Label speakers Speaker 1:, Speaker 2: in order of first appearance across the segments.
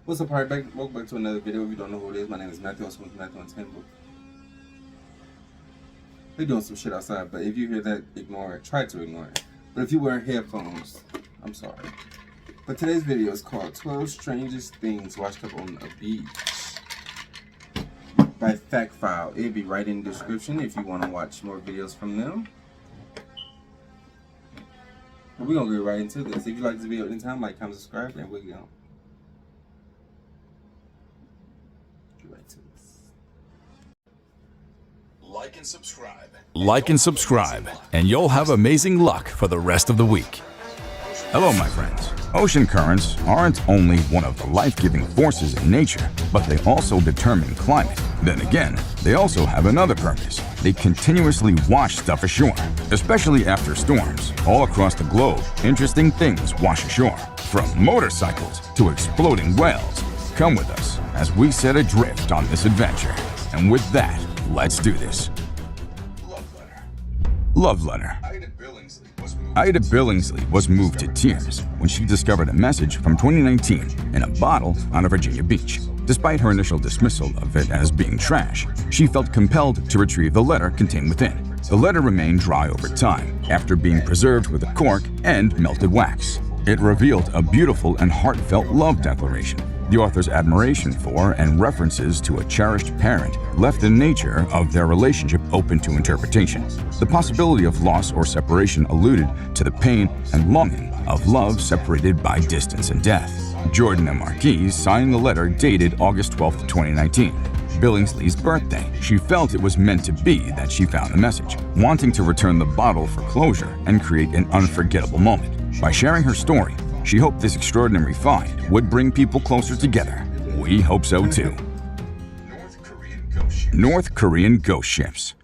Speaker 1: What's up, party? Welcome back to another video. If you don't know who it is, my name is Matthew. I'm with Matthew on 10 book. We're doing some shit outside, but if you hear that, ignore it. Try to ignore it. But if you wear headphones, I'm sorry. But today's video is called 12 Strangest Things Washed Up on a Beach by Fact File. It'll be right in the description if you want to watch more videos from them. But we're going to get right into this. If you like this video anytime, like, comment, subscribe, and we're going.
Speaker 2: Like and subscribe.
Speaker 3: Like and subscribe, and you'll have amazing luck for the rest of the week. Hello, my friends. Ocean currents aren't only one of the life-giving forces in nature, but they also determine climate. Then again, they also have another purpose. They continuously wash stuff ashore, especially after storms. All across the globe, interesting things wash ashore, from motorcycles to exploding whales. Come with us as we set adrift on this adventure. And with that, let's do this. Love letter. Ida Billingsley was moved to tears when she discovered a message from 2019 in a bottle on a Virginia beach. Despite her initial dismissal of it as being trash, she felt compelled to retrieve the letter contained within. The letter remained dry over time after being preserved with a cork and melted wax. It revealed a beautiful and heartfelt love declaration. The author's admiration for and references to a cherished parent left the nature of their relationship open to interpretation. The possibility of loss or separation alluded to the pain and longing of love separated by distance and death. Jordan and Marquis signed the letter dated August 12, 2019. Billingsley's birthday. She felt it was meant to be that she found the message, wanting to return the bottle for closure and create an unforgettable moment. By sharing her story, she hoped this extraordinary find would bring people closer together. We hope so too. North Korean ghost ships.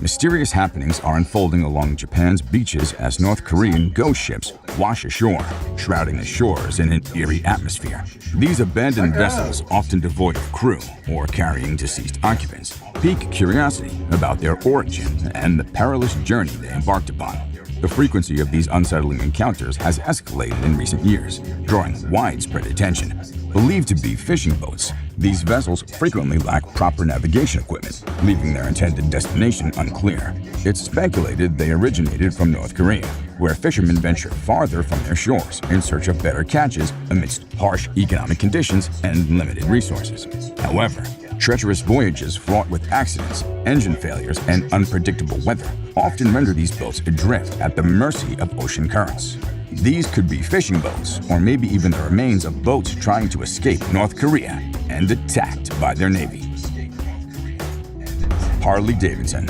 Speaker 3: Mysterious happenings are unfolding along Japan's beaches as North Korean ghost ships wash ashore, shrouding the shores in an eerie atmosphere. These abandoned vessels, often devoid of crew or carrying deceased occupants, pique curiosity about their origin and the perilous journey they embarked upon. The frequency of these unsettling encounters has escalated in recent years, drawing widespread attention. Believed to be fishing boats, these vessels frequently lack proper navigation equipment, leaving their intended destination unclear. It's speculated they originated from North Korea, where fishermen venture farther from their shores in search of better catches amidst harsh economic conditions and limited resources. However, treacherous voyages fraught with accidents, engine failures, and unpredictable weather often render these boats adrift at the mercy of ocean currents. These could be fishing boats, or maybe even the remains of boats trying to escape North Korea and attacked by their navy. Harley Davidson.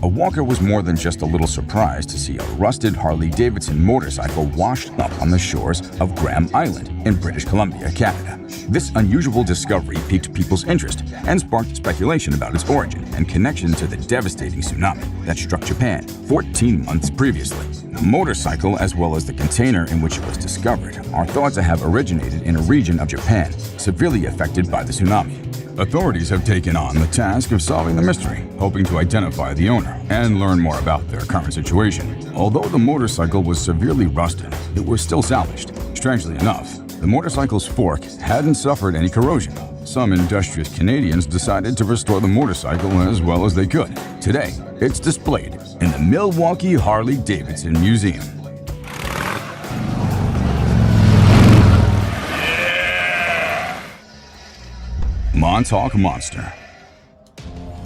Speaker 3: A walker was more than just a little surprised to see a rusted Harley Davidson motorcycle washed up on the shores of Graham Island in British Columbia, Canada. This unusual discovery piqued people's interest and sparked speculation about its origin and connection to the devastating tsunami that struck Japan 14 months previously. The motorcycle, as well as the container in which it was discovered, are thought to have originated in a region of Japan severely affected by the tsunami. Authorities have taken on the task of solving the mystery, hoping to identify the owner and learn more about their current situation. Although the motorcycle was severely rusted, it was still salvaged. Strangely enough, the motorcycle's fork hadn't suffered any corrosion. Some industrious Canadians decided to restore the motorcycle as well as they could. Today, it's displayed in the Milwaukee Harley-Davidson Museum. Montauk Monster.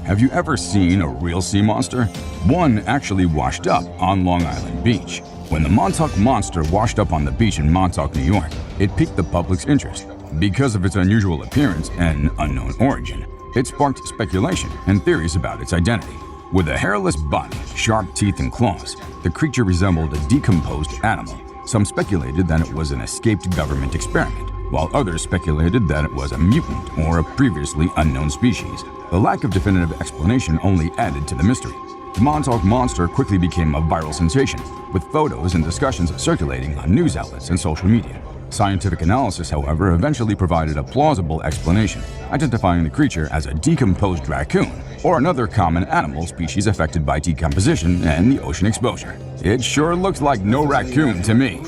Speaker 3: Have you ever seen a real sea monster? One actually washed up on Long Island Beach. When the Montauk Monster washed up on the beach in Montauk, New York, it piqued the public's interest. Because of its unusual appearance and unknown origin, it sparked speculation and theories about its identity. With a hairless body, sharp teeth and claws, the creature resembled a decomposed animal. Some speculated that it was an escaped government experiment, while others speculated that it was a mutant or a previously unknown species. The lack of definitive explanation only added to the mystery. The Montauk Monster quickly became a viral sensation, with photos and discussions circulating on news outlets and social media. Scientific analysis, however, eventually provided a plausible explanation, identifying the creature as a decomposed raccoon or another common animal species affected by decomposition and the ocean exposure. It sure looks like no raccoon to me.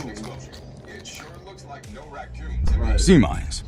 Speaker 2: No raccoons in
Speaker 3: Sea mines.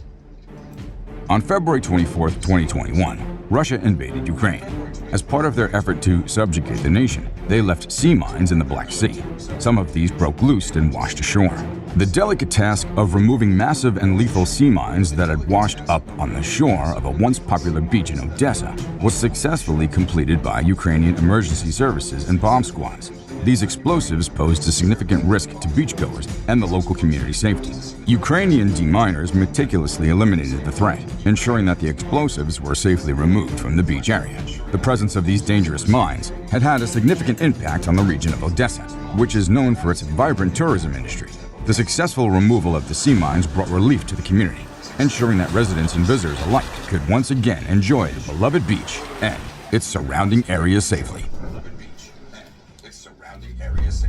Speaker 3: On February 24, 2021, Russia invaded Ukraine. As part of their effort to subjugate the nation, they left sea mines in the Black Sea. Some of these broke loose and washed ashore. The delicate task of removing massive and lethal sea mines that had washed up on the shore of a once popular beach in Odessa was successfully completed by Ukrainian emergency services and bomb squads. These explosives posed a significant risk to beachgoers and the local community safety. Ukrainian deminers meticulously eliminated the threat, ensuring that the explosives were safely removed from the beach area. The presence of these dangerous mines had had a significant impact on the region of Odessa, which is known for its vibrant tourism industry. The successful removal of the sea mines brought relief to the community, ensuring that residents and visitors alike could once again enjoy the beloved beach and its surrounding areas safely.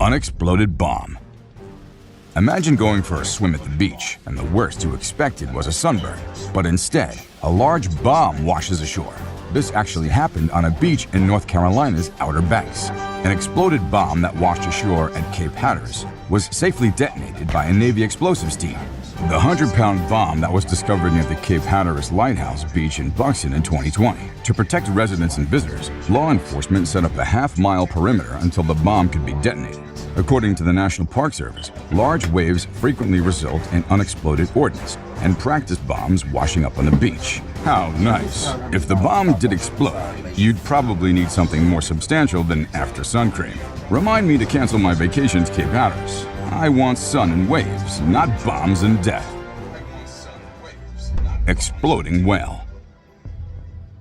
Speaker 3: Unexploded bomb. Imagine going for a swim at the beach, and the worst you expected was a sunburn. But instead, a large bomb washes ashore. This actually happened on a beach in North Carolina's Outer Banks. An exploded bomb that washed ashore at Cape Hatteras was safely detonated by a Navy explosives team. The 100-pound bomb that was discovered near the Cape Hatteras Lighthouse Beach in Buxton in 2020. To protect residents and visitors, law enforcement set up a half-mile perimeter until the bomb could be detonated. According to the National Park Service, large waves frequently result in unexploded ordnance and practice bombs washing up on the beach. How nice. If the bomb did explode, you'd probably need something more substantial than after sun cream. Remind me to cancel my vacation to Cape Hatteras. I want sun and waves, not bombs and death. Exploding well.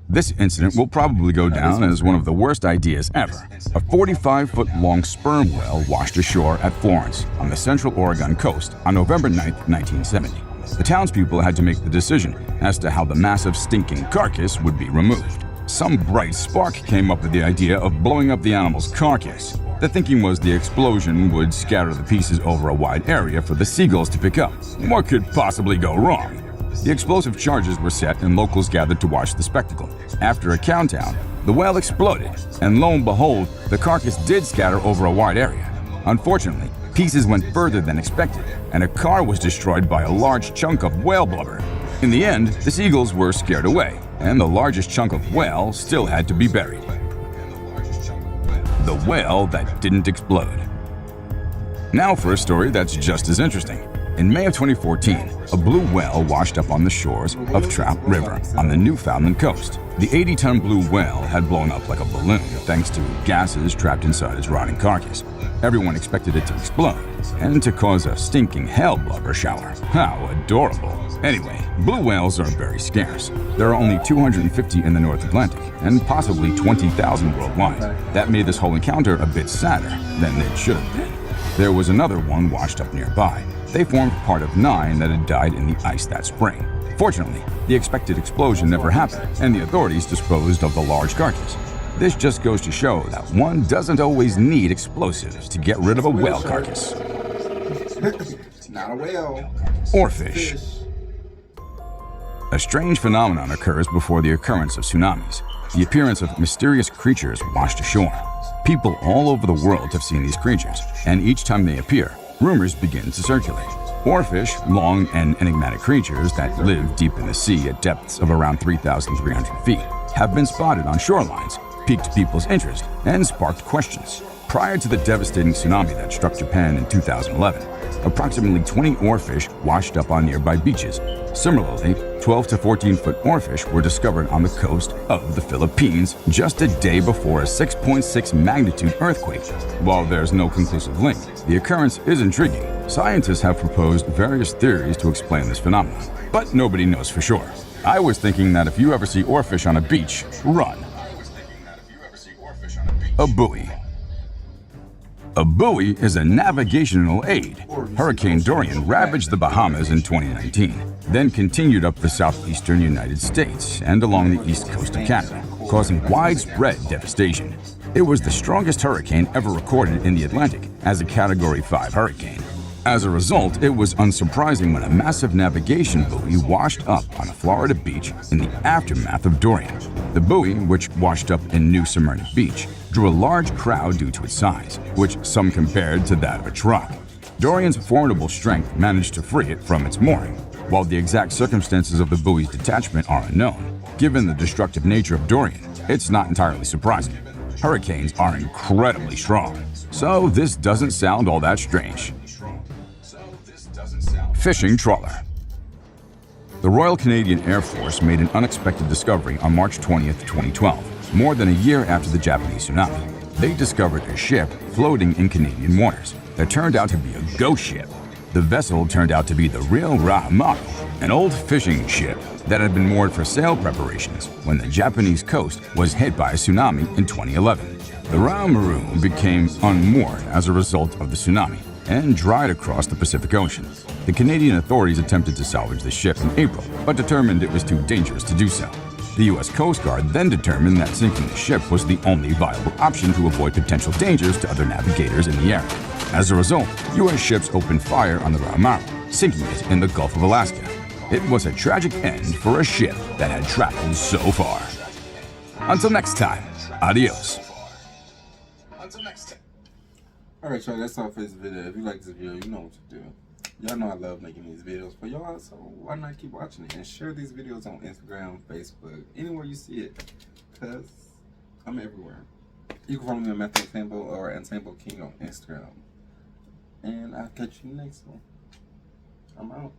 Speaker 3: This incident will probably go down as one of the worst ideas ever. A 45-foot-long sperm whale washed ashore at Florence on the central Oregon coast on November 9, 1970. The townspeople had to make the decision as to how the massive stinking carcass would be removed. Some bright spark came up with the idea of blowing up the animal's carcass. The thinking was the explosion would scatter the pieces over a wide area for the seagulls to pick up. What could possibly go wrong? The explosive charges were set and locals gathered to watch the spectacle. After a countdown, the whale exploded, and lo and behold, the carcass did scatter over a wide area. Unfortunately, pieces went further than expected, and a car was destroyed by a large chunk of whale blubber. In the end, the seagulls were scared away, and the largest chunk of whale still had to be buried. The whale that didn't explode. Now for a story that's just as interesting. In May of 2014, a blue whale washed up on the shores of Trout River on the Newfoundland coast. The 80-ton blue whale had blown up like a balloon thanks to gases trapped inside its rotting carcass. Everyone expected it to explode and to cause a stinking hell blubber shower. How adorable. Anyway, blue whales are very scarce. There are only 250 in the North Atlantic and possibly 20,000 worldwide. That made this whole encounter a bit sadder than it should have been. There was another one washed up nearby. They formed part of 9 that had died in the ice that spring. Fortunately, the expected explosion never happened, and the authorities disposed of the large carcass. This just goes to show that one doesn't always need explosives to get rid of a whale carcass.
Speaker 1: It's not a whale.
Speaker 3: Oarfish. A strange phenomenon occurs before the occurrence of tsunamis. The appearance of mysterious creatures washed ashore. People all over the world have seen these creatures, and each time they appear, rumors begin to circulate. Oarfish, long and enigmatic creatures that live deep in the sea at depths of around 3,300 feet, have been spotted on shorelines, piqued people's interest, and sparked questions. Prior to the devastating tsunami that struck Japan in 2011, approximately 20 oarfish washed up on nearby beaches. Similarly, 12 to 14-foot oarfish were discovered on the coast of the Philippines just a day before a 6.6 magnitude earthquake. While there's no conclusive link, the occurrence is intriguing. Scientists have proposed various theories to explain this phenomenon, but nobody knows for sure. I was thinking that if you ever see oarfish on a beach, run. A buoy. A buoy is a navigational aid. Hurricane Dorian ravaged the Bahamas in 2019, then continued up the southeastern United States and along the east coast of Canada, causing widespread devastation. It was the strongest hurricane ever recorded in the Atlantic as a Category 5 hurricane. As a result, it was unsurprising when a massive navigation buoy washed up on a Florida beach in the aftermath of Dorian. The buoy, which washed up in New Smyrna Beach, drew a large crowd due to its size, which some compared to that of a truck. Dorian's formidable strength managed to free it from its mooring. While the exact circumstances of the buoy's detachment are unknown, given the destructive nature of Dorian, it's not entirely surprising. Hurricanes are incredibly strong, so this doesn't sound all that strange. Fishing trawler. The Royal Canadian Air Force made an unexpected discovery on March 20th, 2012, more than a year after the Japanese tsunami. They discovered a ship floating in Canadian waters that turned out to be a ghost ship. The vessel turned out to be the real Rahamaru, an old fishing ship that had been moored for sail preparations when the Japanese coast was hit by a tsunami in 2011. The Rahamaru became unmoored as a result of the tsunami and dried across the Pacific Ocean. The Canadian authorities attempted to salvage the ship in April, but determined it was too dangerous to do so. The U.S. Coast Guard then determined that sinking the ship was the only viable option to avoid potential dangers to other navigators in the area. As a result, U.S. ships opened fire on the Rahamaru, sinking it in the Gulf of Alaska. It was a tragic end for a ship that had traveled so far. Until next time, adios.
Speaker 1: Alright, y'all, that's all for this video. If you like this video, you know what to do. Y'all know I love making these videos for y'all, so why not keep watching it and share these videos on Instagram, Facebook, anywhere you see it, because I'm everywhere. You can follow me on MattReacts or @King on Instagram. And I'll catch you next one. I'm out.